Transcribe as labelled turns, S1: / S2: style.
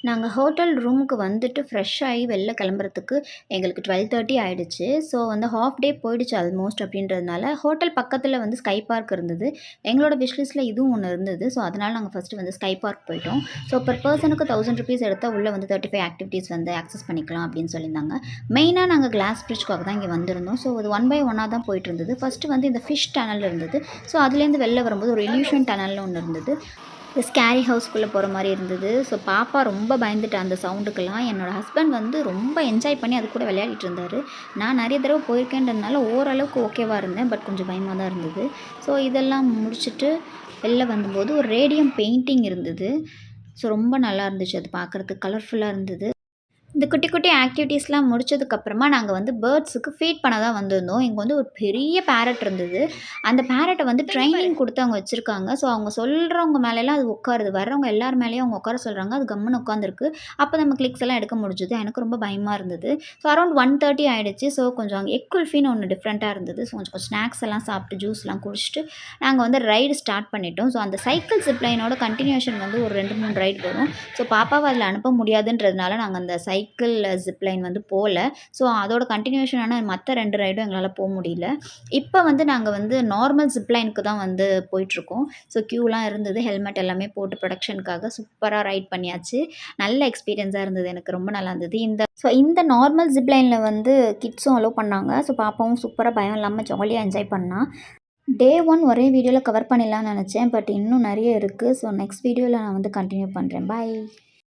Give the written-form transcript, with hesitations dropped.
S1: நாங்கள் ஹோட்டல் ரூமுக்கு வந்துட்டு ஃப்ரெஷ் ஆகி வெளில கிளம்புறதுக்கு எங்களுக்கு 12:30 ஆகிடுச்சு. ஸோ வந்து ஹாஃப் டே போயிடுச்சு ஆல்மோஸ்ட் அப்படின்றதுனால ஹோட்டல் பக்கத்தில் வந்து ஸ்கை பார்க் இருந்தது. எங்களோட விஷ்லிஸ்ட்டில் இதுவும் ஒன்று இருந்தது. ஸோ அதனால் நாங்கள் ஃபஸ்ட்டு வந்து ஸ்கை பார்க் போயிட்டோம். ஸோ பர் பர்சனுக்கு ₹1000 எடுத்தால் உள்ளே வந்து 35 ஆக்டிவிட்டீஸ் வந்து ஆக்சஸ் பண்ணிக்கலாம் அப்படின்னு சொல்லியிருந்தாங்க. மெயினாக நாங்கள் கிளாஸ் பிரிட்ஜ்க்காக தான் இங்கே வந்திருந்தோம். ஸோ அது 1 by 1 தான் போயிட்டு இருந்தது. ஃபஸ்ட்டு வந்து இந்த ஃபிஷ் டனல் இருந்தது. ஸோ அதுலேருந்து வெளில வரும்போது ஒரு இல்யூஷன் டனல்னு ஒன்று இருந்தது. ஸ்கேரி ஹவுஸ்குள்ளே போகிற மாதிரி இருந்தது. ஸோ பாப்பா ரொம்ப பயந்துட்டா அந்த சவுண்டுக்கெல்லாம். என்னோடய ஹஸ்பண்ட் வந்து ரொம்ப என்ஜாய் பண்ணி அது கூட விளையாடிட்டு இருந்தார். நான் நிறைய தடவை போயிருக்கேன்றதுனால ஓரளவுக்கு ஓகேவாக இருந்தேன். பட் கொஞ்சம் பயமாக தான் இருந்தது. ஸோ இதெல்லாம் முடிச்சுட்டு வெளில வந்தபோது ஒரு ரேடியம் பெயிண்டிங் இருந்தது. ஸோ ரொம்ப நல்லா இருந்துச்சு. அது பார்க்குறதுக்கு கலர்ஃபுல்லாக இருந்தது. இந்த குட்டி குட்டி ஆக்டிவிட்டீஸ்லாம் முடிச்சதுக்கப்புறமா நாங்கள் வந்து பேர்ட்ஸுக்கு ஃபீட் பண்ண தான் வந்திருந்தோம். இங்கே வந்து ஒரு பெரிய பேரட் இருந்தது. அந்த பேரட்டை வந்து ட்ரைனிங் கொடுத்து அவங்க வச்சுருக்காங்க. ஸோ அவங்க சொல்கிறவங்க மேலெல்லாம் அது உட்காருது. வர்றவங்க எல்லார் மேலேயும் அவங்க உட்கார சொல்கிறாங்க. அது கம்முன்னு உட்காந்துருக்கு. அப்போ நம்ம கிளிக்ஸ் எல்லாம் எடுக்க முடிஞ்சுது. எனக்கு ரொம்ப பயமாக இருந்தது. ஸோ அரௌண்ட் 1:30 ஆகிடுச்சு. ஸோ கொஞ்சம் எக் குல்ஃபின்னு ஒன்று டிஃப்ரெண்ட்டாக இருந்தது. ஸோ கொஞ்சம் ஸ்நாக்ஸ் எல்லாம் சாப்பிட்டு ஜூஸ்லாம் குடிச்சிட்டு நாங்கள் வந்து ரைடு ஸ்டார்ட் பண்ணிட்டோம். ஸோ அந்த சைக்கிள் ஜிப்லைனோட கண்டினியூஷன் வந்து ஒரு 2-3 ரைடு வரும். ஸோ பாப்பாவை அதில் அனுப்ப முடியாதுன்றதுனால நாங்கள் அந்த சைக்கிள் ஜிப்லைன் வந்து போகல. ஸோ அதோட கண்டினியூஷனான மற்ற 2 ரைடும் எங்களால் போக முடியல. இப்போ வந்து நாங்கள் வந்து நார்மல் ஜிப்லைனுக்கு தான் வந்து போயிட்டுருக்கோம். ஸோ க்யூலாம் இருந்தது. ஹெல்மெட் எல்லாமே போட்டு ப்ரொடெக்ஷனுக்காக சூப்பராக ரைட் பண்ணியாச்சு. நல்ல எக்ஸ்பீரியன்ஸாக இருந்தது. எனக்கு ரொம்ப நல்லா இருந்தது. இந்த நார்மல் ஜிப்லைனில் வந்து கிட்ஸும் அலோவ் பண்ணாங்க. ஸோ பாப்பாவும் சூப்பராக பயம் இல்லாமல் ஜாலியாக என்ஜாய் பண்ணா. டே 1 ஒரே வீடியோவில் கவர் பண்ணிடலாம்னு நினச்சேன். பட் இன்னும் நிறைய இருக்குது. ஸோ நெக்ஸ்ட் வீடியோவில் நான் வந்து கண்டினியூ பண்ணுறேன். பாய்.